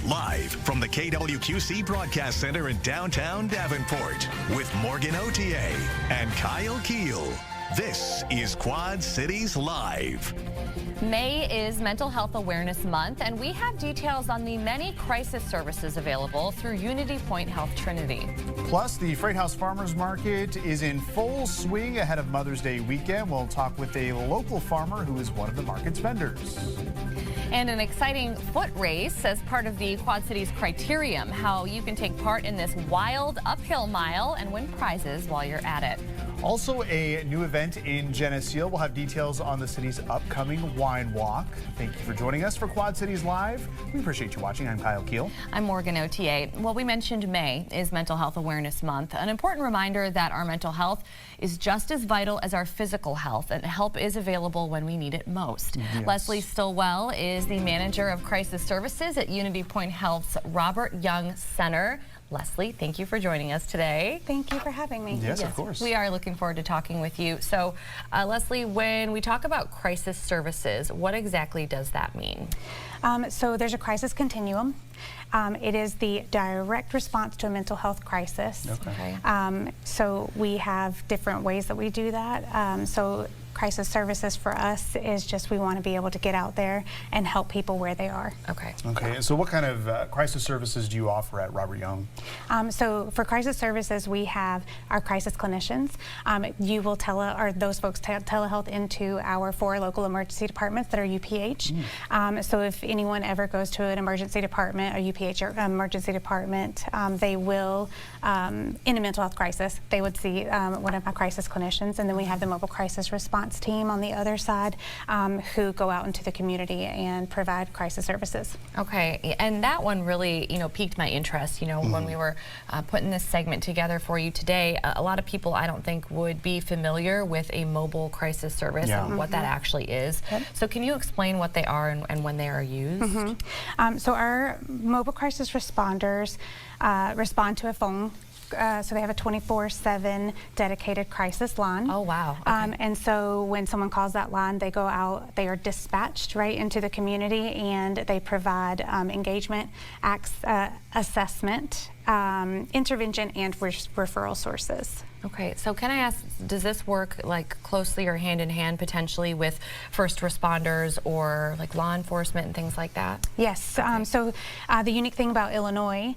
Live from the KWQC Broadcast Center in downtown Davenport with Morgan Otier and Kyle Keel. This is Quad Cities Live. May is Mental Health Awareness Month, and we have details on the many crisis services available through Unity Point Health Trinity. Plus, the Freight House Farmers Market is in full swing ahead of Mother's Day weekend. We'll talk with a local farmer who is one of the market's vendors. And an exciting foot race as part of the Quad Cities Criterium, how you can take part in this wild uphill mile and win prizes while you're at it. Also, a new event in Geneseo. We'll have details on the city's upcoming wine walk. Thank you for joining us for Quad Cities Live. We appreciate you watching. I'm Kyle Keel. I'm Morgan Otier. Well, we mentioned May is Mental Health Awareness Month. An important reminder that our mental health is just as vital as our physical health, and help is available when we need it most. Yes. Leslie Stillwell is the manager of crisis services at Unity Point Health's Robert Young Center. Leslie, thank you for joining us today. Thank you for having me. Yes, of course. We are looking forward to talking with you. So, Leslie, when we talk about crisis services, what exactly does that mean? So there's a crisis continuum. It is the direct response to a mental health crisis. Okay. So we have different ways that we do that. So crisis services for us is just we want to be able to get out there and help people where they are. Okay. Okay. So what kind of crisis services do you offer at Robert Young? So for crisis services, we have our crisis clinicians. You will those folks telehealth into our 4 local emergency departments that are UPH. So if anyone ever goes to an emergency department, a UPH or emergency department, they will, in a mental health crisis, they would see one of my crisis clinicians, and then we have the mobile crisis response team on the other side who go out into the community and provide crisis services. Okay, and that one really, piqued my interest. When we were putting this segment together for you today, a lot of people I don't think would be familiar with a mobile crisis service and what that actually is. Yep. So can you explain what they are and when they are used? So our mobile crisis responders respond to a phone. So they have a 24/7 dedicated crisis line. Oh, wow. Okay. And so when someone calls that line, they go out, they are dispatched right into the community, and they provide engagement, assessment, intervention, and referral sources. Okay, so can I ask, does this work like closely or hand in hand potentially with first responders or like law enforcement and things like that? Yes, Okay. So the unique thing about Illinois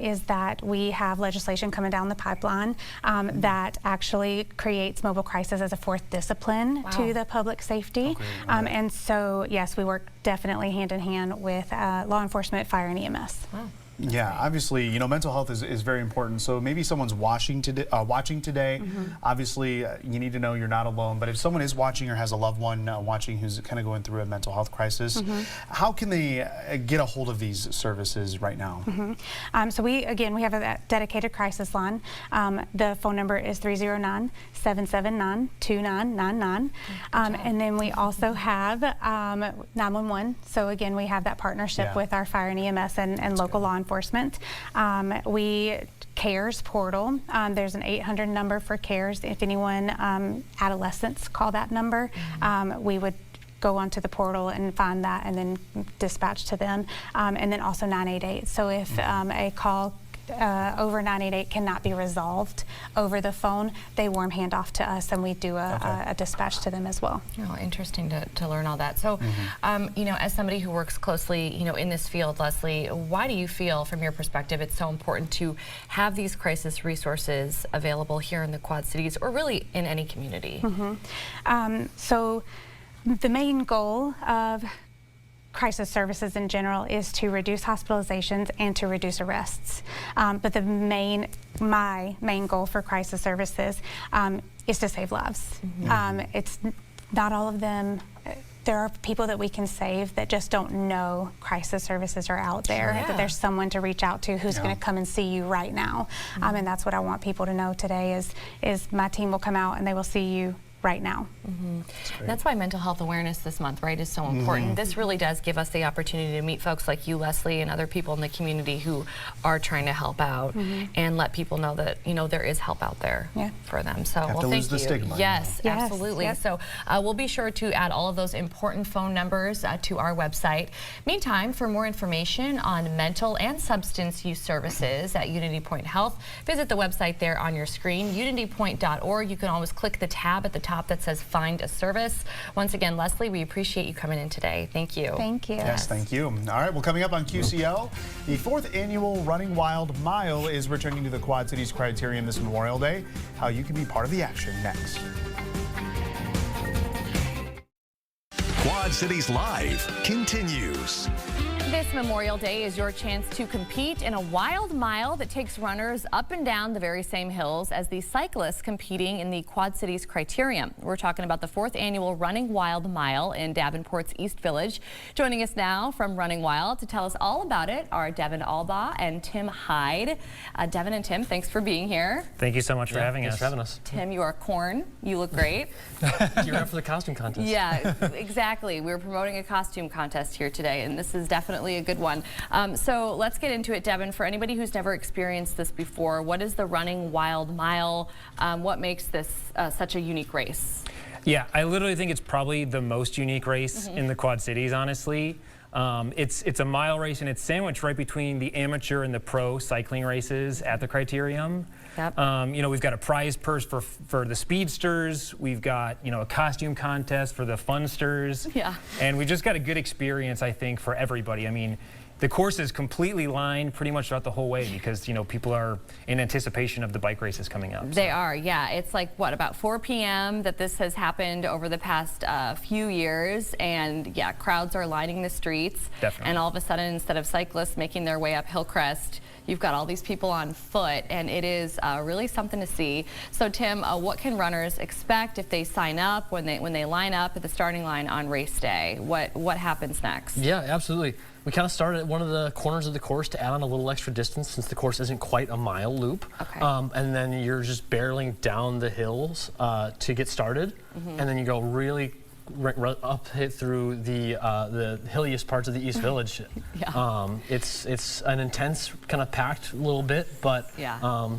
is that we have legislation coming down the pipeline that actually creates mobile crisis as a 4th discipline to the public safety. Okay, And so, yes, we work definitely hand in hand with law enforcement, fire, and EMS. Wow. Yeah, obviously, mental health is very important. So maybe someone's watching today. Obviously, you need to know you're not alone. But if someone is watching or has a loved one watching who's kind of going through a mental health crisis, how can they get a hold of these services right now? So we have a dedicated crisis line. The phone number is 309-779-2999. And then we also have 911. So again, we have that partnership with our fire and EMS and local law enforcement. CARES portal. There's an 800 number for CARES. If anyone, adolescents, call that number, we would go onto the portal and find that and then dispatch to them. And then also 988. So if a call over 988 cannot be resolved over the phone, they warm hand off to us, and we do a dispatch to them as well. Oh, interesting to learn all that. So, as somebody who works closely, in this field, Leslie, why do you feel, from your perspective, it's so important to have these crisis resources available here in the Quad Cities, or really in any community? So, the main goal of crisis services in general is to reduce hospitalizations and to reduce arrests. But my main goal for crisis services is to save lives. It's not all of them. There are people that we can save that just don't know crisis services are out there, that there's someone to reach out to who's going to come and see you right now. And that's what I want people to know today is my team will come out and they will see you right now. That's why mental health awareness this month, right, is so important. This really does give us the opportunity to meet folks like you, Leslie, and other people in the community who are trying to help out and let people know that, you know, there is help out there for them. So, Have to thank lose the you. stigma. Yes, Yes, absolutely. yep. So we'll be sure to add all of those important phone numbers to our website. Meantime, for more information on mental and substance use services at Unity Point Health, visit the website there on your screen, unitypoint.org. You can always click the tab at the top that says Find a Service. Once again, Leslie, we appreciate you coming in today. Thank you. Thank you. Yes, thank you. All right, well, coming up on QCL, the 4th annual Running Wild Mile is returning to the Quad Cities Criterium this Memorial Day. How you can be part of the action next. Quad Cities Live continues. This Memorial Day is your chance to compete in a wild mile that takes runners up and down the very same hills as the cyclists competing in the Quad Cities Criterium. We're talking about the 4th annual Running Wild Mile in Davenport's East Village. Joining us now from Running Wild to tell us all about it are Devin Albaugh and Tim Hyde. Devin and Tim, thanks for being here. Thank you so much for having us. Thanks for having us. Tim, you are corn. You look great. You're up for the costume contest. Yeah, exactly. We're promoting a costume contest here today, and this is definitely a good one. So let's get into it, Devin. For anybody who's never experienced this before, what is the Running Wild Mile? What makes this such a unique race? Yeah, I literally think it's probably the most unique race in the Quad Cities, honestly. It's a mile race, and it's sandwiched right between the amateur and the pro cycling races at the Criterium. Yep. You know, we've got a prize purse for the speedsters. We've got, you know, a costume contest for the funsters. Yeah. And we just got a good experience, I think, for everybody. I mean, the course is completely lined pretty much throughout the whole way because, you know, people are in anticipation of the bike races coming up. They are, yeah. It's like, what, about 4 p.m. that this has happened over the past few years. And, yeah, crowds are lining the streets. Definitely. And all of a sudden, instead of cyclists making their way up Hillcrest, you've got all these people on foot, and it is really something to see. So, Tim, what can runners expect if they sign up, when they line up at the starting line on race day? What happens next? Yeah, absolutely. We kind of started at one of the corners of the course to add on a little extra distance since the course isn't quite a mile loop. Okay. And then you're just barreling down the hills to get started, and then you go really up through the hilliest parts of the East Village. Yeah. It's an intense, kind of packed little bit, but Yeah.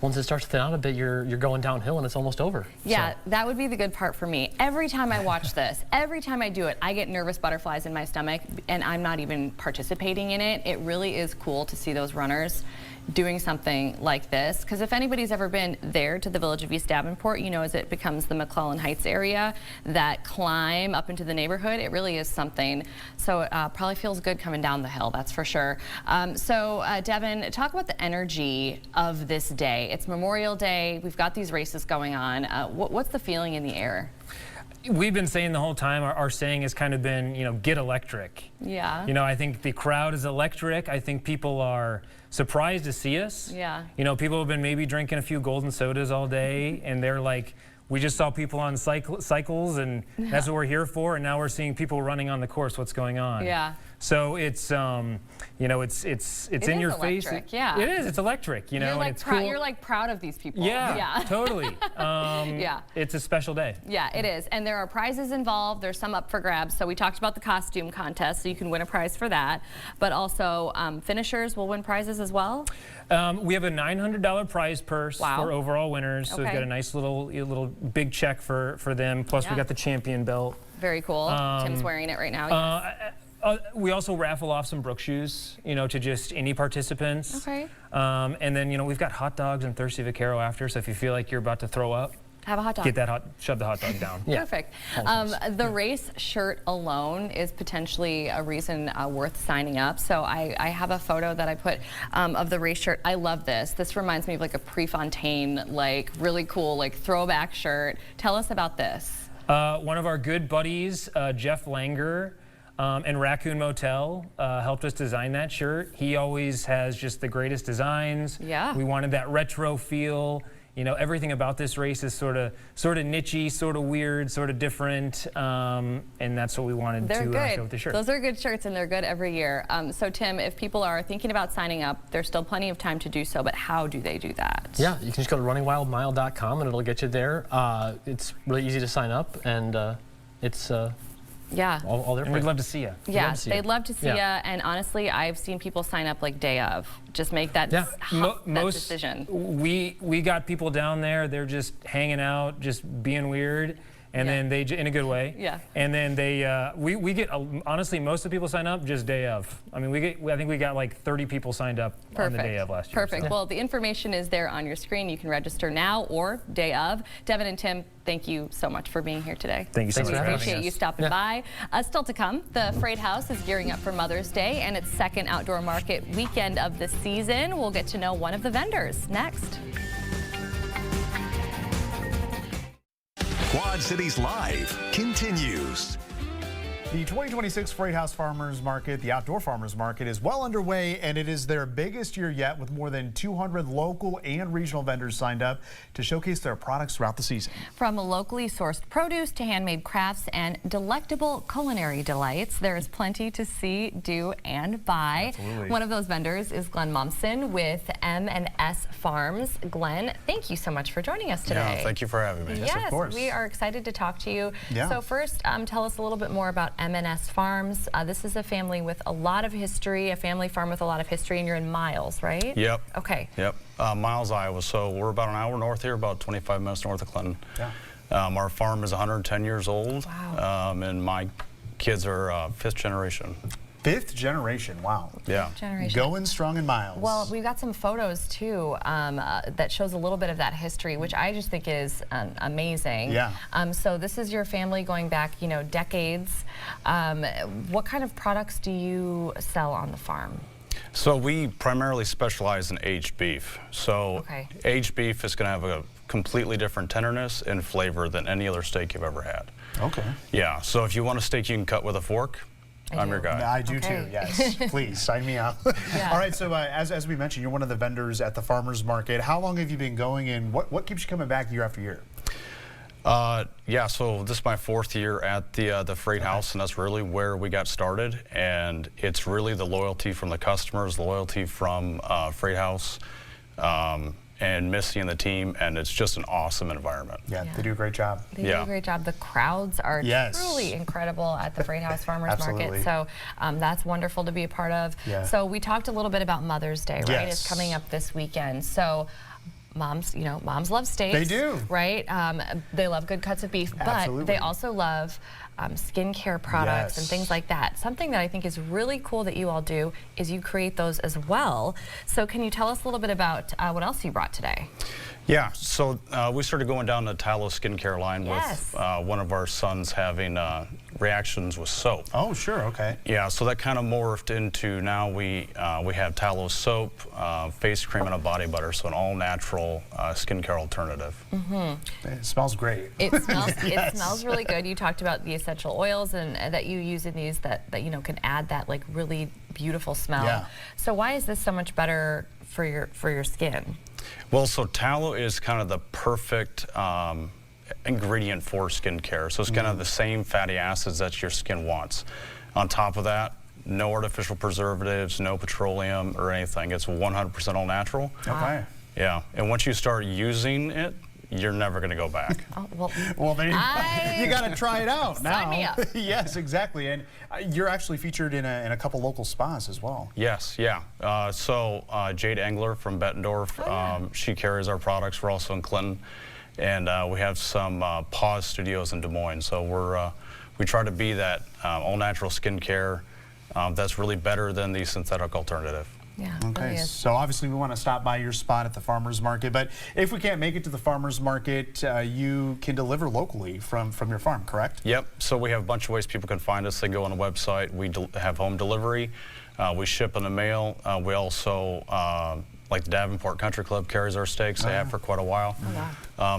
Once it starts to thin out a bit, you're going downhill and it's almost over. Yeah, So. that would be the good part for me. Every time I watch this, every time I do it, I get nervous butterflies in my stomach, and I'm not even participating in it. It really is cool to see those runners doing something like this, because if anybody's ever been there to the village of East Davenport, you know, as it becomes the McClellan Heights area, that climb up into the neighborhood, it really is something. So it probably feels good coming down the hill, that's for sure. Devin, talk about the energy of this day. It's Memorial Day. We've got these races going on. What's the feeling in the air? We've been saying the whole time, our saying has kind of been, you know, get electric. Yeah. You know, I think the crowd is electric. I think people are surprised to see us. Yeah. You know, people have been maybe drinking a few golden sodas all day, and they're like, we just saw people on cycles, and that's what we're here for, and now we're seeing people running on the course. What's going on? Yeah. So it's, you know, it's in your face. Electric, yeah. It is. It's electric. You know, You're like, and it's cool. you're like proud of these people. Yeah, Yeah. totally. Yeah. It's a special day. Yeah, it is. And there are prizes involved. There's some up for grabs. So we talked about the costume contest, so you can win a prize for that. But also finishers will win prizes as well. We have a $900 prize purse Wow. for overall winners. So we've Okay. got a nice little big check for them. Plus Yeah. we got the champion belt. Very cool. Tim's wearing it right now. Yes. We also raffle off some Brooks shoes, you know, to just any participants. Okay. And then, you know, we've got hot dogs and Thirsty Vaquero after. So if you feel like you're about to throw up, Have a hot dog. shove the hot dog down. Yeah. Perfect. The race shirt alone is potentially a reason worth signing up. So I have a photo that I put of the race shirt. I love this. This reminds me of like a Prefontaine, like really cool, like throwback shirt. Tell us about this. One of our good buddies, Jeff Langer, and Raccoon Motel helped us design that shirt. He always has just the greatest designs. Yeah. We wanted that retro feel. You know, everything about this race is sort of nichey, sort of weird, sort of different, and that's what we wanted They're to good. show with the shirt. Those are good shirts, and they're good every year. So Tim, if people are thinking about signing up, there's still plenty of time to do so, but how do they do that? Yeah, you can just go to runningwildmile.com and it'll get you there. It's really easy to sign up, and it's Yeah. all there And for we'd you. love to see you. Yeah, love to see you. they'd love to see Yeah. you. And honestly, I've seen people sign up like day of. Just make that, Yeah. that decision. We got people down there. They're just hanging out, just being weird, and Yeah. then they in a good way. Yeah. And then they we get honestly, most of the people sign up just day of. I mean, I think we got like 30 people signed up on the day of last year. Perfect. so. Well, the information is there on your screen. You can register now or day of. Devin and Tim, thank you so much for being here today. Thank you so Thanks much for for having having Appreciate us. you stopping by. Still to come, the Freight House is gearing up for Mother's Day and its second outdoor market weekend of the season. We'll get to know one of the vendors next. Quad Cities Live continues. The 2026 Freight House Farmers Market, the Outdoor Farmers Market, is well underway, and it is their biggest year yet, with more than 200 local and regional vendors signed up to showcase their products throughout the season. From locally sourced produce to handmade crafts and delectable culinary delights, there is plenty to see, do, and buy. Absolutely. One of those vendors is Glenn Momsen with M&S Farms. Glenn, thank you so much for joining us today. Yeah, thank you for having me. Yes, of course. we are excited to talk to you. Yeah. So first, tell us a little bit more about M&S Farms. This is a family with a lot of history, a family farm with a lot of history, and you're in Miles, right? Yep. Okay. Yep. Miles, Iowa. So we're about an hour north here, about 25 minutes north of Clinton. Yeah. Our farm is 110 years old. Wow. And my kids are fifth generation. Fifth generation, wow. Yeah. Generation. Going strong in Miles. Well, we've got some photos too that shows a little bit of that history, which I just think is amazing. Yeah. So this is your family going back, you know, decades. What kind of products do you sell on the farm? So we primarily specialize in aged beef. So Okay. aged beef is going to have a completely different tenderness and flavor than any other steak you've ever had. Okay. Yeah. So if you want a steak you can cut with a fork, I'm your do. guy. I do Okay. too, yes. Please, sign me up. Yeah. All right, so as we mentioned, you're one of the vendors at the Farmers Market. How long have you been going, and what keeps you coming back year after year? Yeah, so this is my fourth year at the Freight House, and that's really where we got started. And it's really the loyalty from the customers, loyalty from Freight House, and Missy and the team, and it's just an awesome environment. Yeah, Yeah. they do a great job. They do Yeah. a great job. The crowds are Yes. truly incredible at the Freight House Farmers Absolutely. Market. So that's wonderful to be a part of. Yeah. So we talked a little bit about Mother's Day, right? Yes. It's coming up this weekend. So moms, you know, moms love steaks. They do. Right? They love good cuts of beef, but Absolutely. they also love skincare products and Yes. things like that. Something that I think is really cool that you all do is you create those as well. So can you tell us a little bit about what else you brought today? Yeah, so we started going down the Talos skincare line Yes. with one of our sons having reactions with soap. Oh, sure, okay. Yeah, so that kind of morphed into now we have Talos soap, face cream, and a body butter, so an all-natural skincare alternative. It smells great. It smells. It Yes. smells really good. You talked about the essential oils and that you use in these that you know can add that like really beautiful smell. Yeah. So why is this so much better for your skin? Well, so tallow is kind of the perfect ingredient for skincare. So it's kind of the same fatty acids that your skin wants. On top of that, no artificial preservatives, no petroleum or anything. It's 100% all natural. Okay. Yeah, and once you start using it, you're never going to go back. Oh, well, Well, there you go. I- You got to try it out now. Sign me up. Yes, exactly. And you're actually featured in a couple local spas as well. Yes, yeah. So Jade Engler from Bettendorf, she carries our products. We're also in Clinton, and we have some Paws Studios in Des Moines. So we try to be that all-natural skincare that's really better than the synthetic alternative. yeah. it Okay, really is. so obviously we want to stop by your spot at the Farmers Market, but if we can't make it to the Farmers Market, you can deliver locally from your farm, correct? Yep, so we have a bunch of ways people can find us. They go on the website. We have home delivery. We ship in the mail. We also, like the Davenport Country Club carries our steaks. They have for quite a while.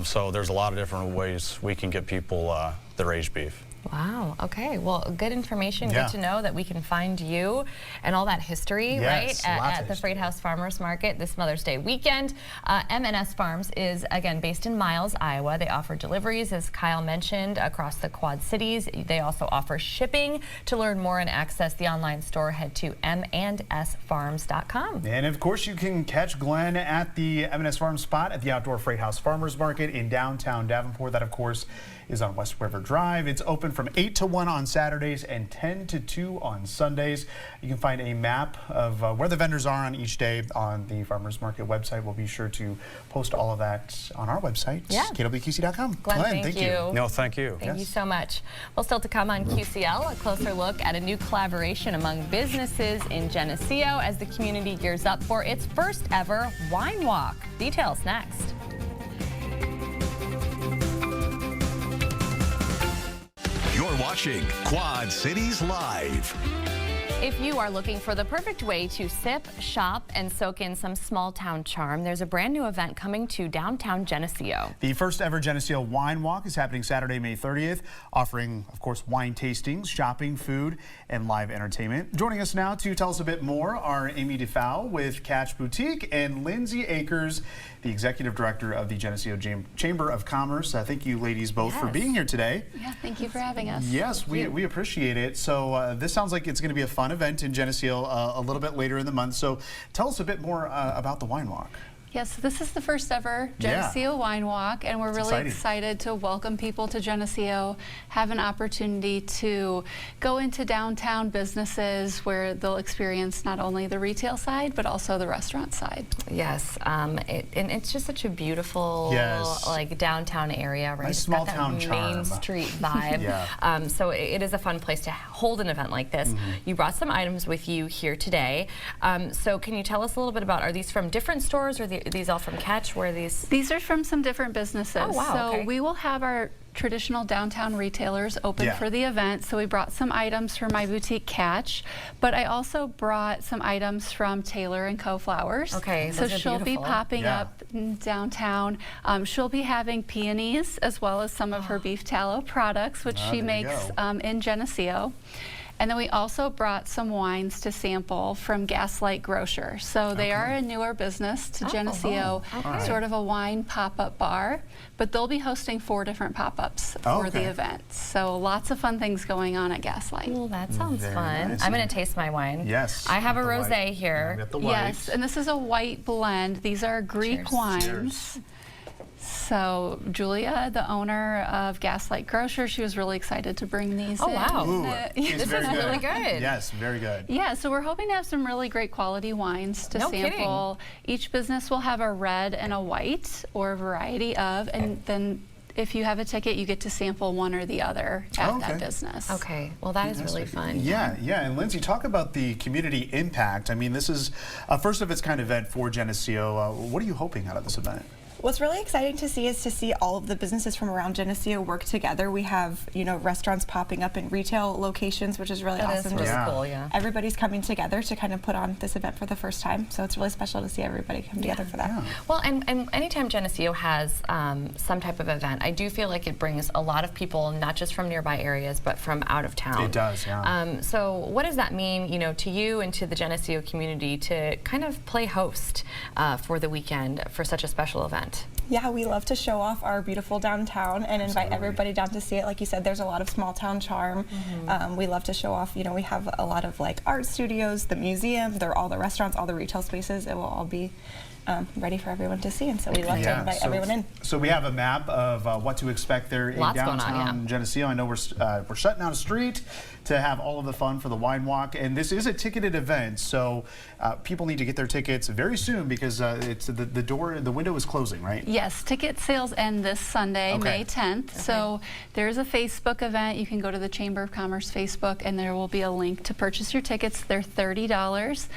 So there's a lot of different ways we can get people their aged beef. Wow. Okay. Well, good information. Yeah. Good to know that we can find you and all that history, Yes, right, lots at of the history. Freight House Farmers Market this Mother's Day weekend. M&S Farms is, again, based in Miles, Iowa. They offer deliveries, as Kyle mentioned, across the Quad Cities. They also offer shipping. To learn more and access the online store, head to m&sfarms.com. And of course, you can catch Glenn at the M&S Farm spot at the Outdoor Freight House Farmers Market in downtown Davenport. That, of course, is on West River Drive. It's open from 8 to 1 on Saturdays and 10 to 2 on Sundays. You can find a map of where the vendors are on each day on the Farmers Market website. We'll be sure to post all of that on our website, kwqc.com. Glenn, thank you. No, thank you. Thank you so much. Well, still to come on QCL, a closer look at a new collaboration among businesses in Geneseo as the community gears up for its first ever wine walk. Details next. You're watching Quad Cities Live. If you are looking for the perfect way to sip, shop, and soak in some small town charm, there's a brand new event coming to downtown Geneseo. The first ever Geneseo Wine Walk is happening Saturday, May 30th, offering, of course, wine tastings, shopping, food, and live entertainment. Joining us now to tell us a bit more are Amy DeFow with Catch Boutique and Lindsay Akers, the executive director of the Geneseo Chamber of Commerce. Thank you, ladies, both for being here today. Yeah, thank you for having us. Yes, we appreciate it. So this sounds like it's going to be a fun event in Geneseo a little bit later in the month. So tell us a bit more about the Wine Walk. Yes, this is the first ever Geneseo Wine Walk, and we're really excited to welcome people to Geneseo, have an opportunity to go into downtown businesses where they'll experience not only the retail side, but also the restaurant side. Yes, and it's just such a beautiful, like downtown area, right? Nice small got that town charm. Main Street vibe. So it is a fun place to hold an event like this. You brought some items with you here today. So can you tell us a little bit about, are these from different stores, or these all from Catch? Where are these? These are from some different businesses. Oh, wow. So we will have our traditional downtown retailers open for the event. So we brought some items from my boutique Catch, but I also brought some items from Taylor & Co. Flowers. Okay, so she'll be popping up downtown. She'll be having peonies as well as some of her beef tallow products, which she makes in Geneseo. And then we also brought some wines to sample from Gaslight Grocer. So they are a newer business to Geneseo, sort of a wine pop-up bar, but they'll be hosting 4 different pop-ups for the event. So lots of fun things going on at Gaslight. Well, that sounds fun. Nice. I'm going to taste my wine. Yes. I have a rosé here. Yes, and this is a white blend. These are Greek wines. Cheers. So Julia, the owner of Gaslight Grocer, she was really excited to bring these in. Wow. Ooh, This is really good. Yes, very good. Yeah, so we're hoping to have some really great quality wines to sample. Each business will have a red and a white, or a variety of, and then if you have a ticket, you get to sample one or the other at that business. Okay, well that is really fun. Yeah, and Lindsay, talk about the community impact. I mean, this is a first of its kind event for Geneseo. What are you hoping out of this event? What's really exciting to see is to see all of the businesses from around Geneseo work together. We have, restaurants popping up in retail locations, which is really awesome. That is really cool, yeah. Everybody's coming together to kind of put on this event for the first time, so it's really special to see everybody come together for that. Well, and anytime Geneseo has some type of event, I do feel like it brings a lot of people, not just from nearby areas, but from out of town. It does, so what does that mean, to you and to the Geneseo community to kind of play host for the weekend for such a special event? Yeah, we love to show off our beautiful downtown and invite everybody down to see it. Like you said, there's a lot of small town charm. We love to show off, we have a lot of like art studios, the museum, all the restaurants, all the retail spaces. It will all be ready for everyone to see, and so we love to invite everyone in. So we have a map of what to expect there in downtown Geneseo. I know we're shutting down a street to have all of the fun for the wine walk, and this is a ticketed event, so people need to get their tickets very soon because it's the window is closing, right? Yes, ticket sales end this Sunday, May 10th. So there's a Facebook event. You can go to the Chamber of Commerce Facebook, and there will be a link to purchase your tickets. They're $30.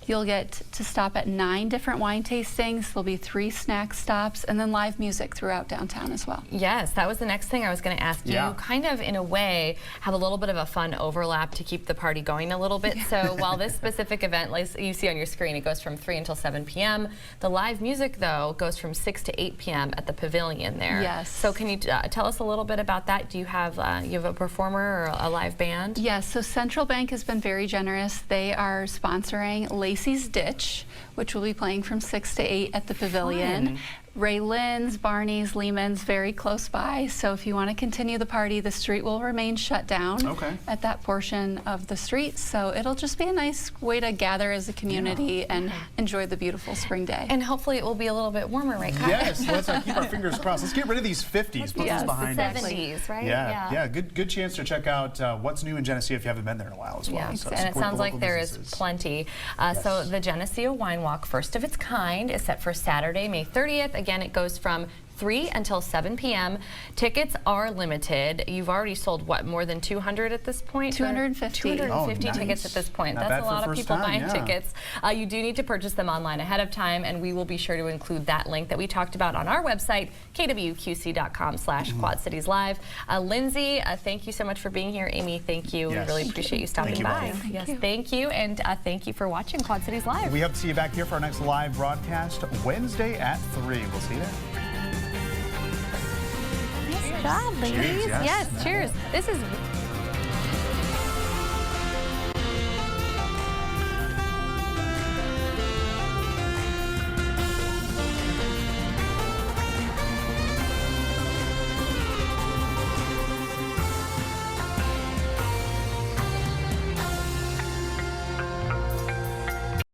You'll get to stop at 9 different wine tastings. There'll be 3 snack stops, and then live music throughout downtown as well. Yes, that was the next thing I was going to ask you. Yeah. You kind of, in a way, have a little bit of a fun overlap to keep the party going a little bit. So while this specific event, like you see on your screen, it goes from 3 until 7 p.m. The live music, though, goes from 6 to 8 p.m. at the pavilion there. Yes. So can you tell us a little bit about that? Do you have a performer or a live band? Yes, so Central Bank has been very generous. They are sponsoring Lacey's Ditch, which will be playing from 6 to 8 at the pavilion. Fun. Ray Lynn's, Barney's, Lehman's, very close by. So if you want to continue the party, the street will remain shut down at that portion of the street. So it'll just be a nice way to gather as a community and enjoy the beautiful spring day. And hopefully it will be a little bit warmer, right, Kyle? Yes, let's keep our fingers crossed. Let's get rid of these 50s. Put those behind us. 70s, right? Yeah. Good chance to check out what's new in Geneseo if you haven't been there in a while as well. Yeah, So and it support sounds the like local there businesses. is plenty. So the Geneseo Wine Walk, first of its kind, is set for Saturday, May 30th. Again, it goes from 3 until 7 p.m. Tickets are limited. You've already sold, what, more than 200 at this point? 250. 250 Oh, nice. tickets at this point. Not That's bad a for lot of first people time, buying yeah. tickets. You do need to purchase them online ahead of time, and we will be sure to include that link that we talked about on our website, kwqc.com/Quad Cities Live. Lindsay, thank you so much for being here. Amy, thank you. Yes. We really appreciate you stopping Thank you by. both. Yes, thank you, and thank you for watching Quad Cities Live. We hope to see you back here for our next live broadcast Wednesday at 3. We'll see you there. Nice job, ladies. Cheers, yes. Yes, cheers. This is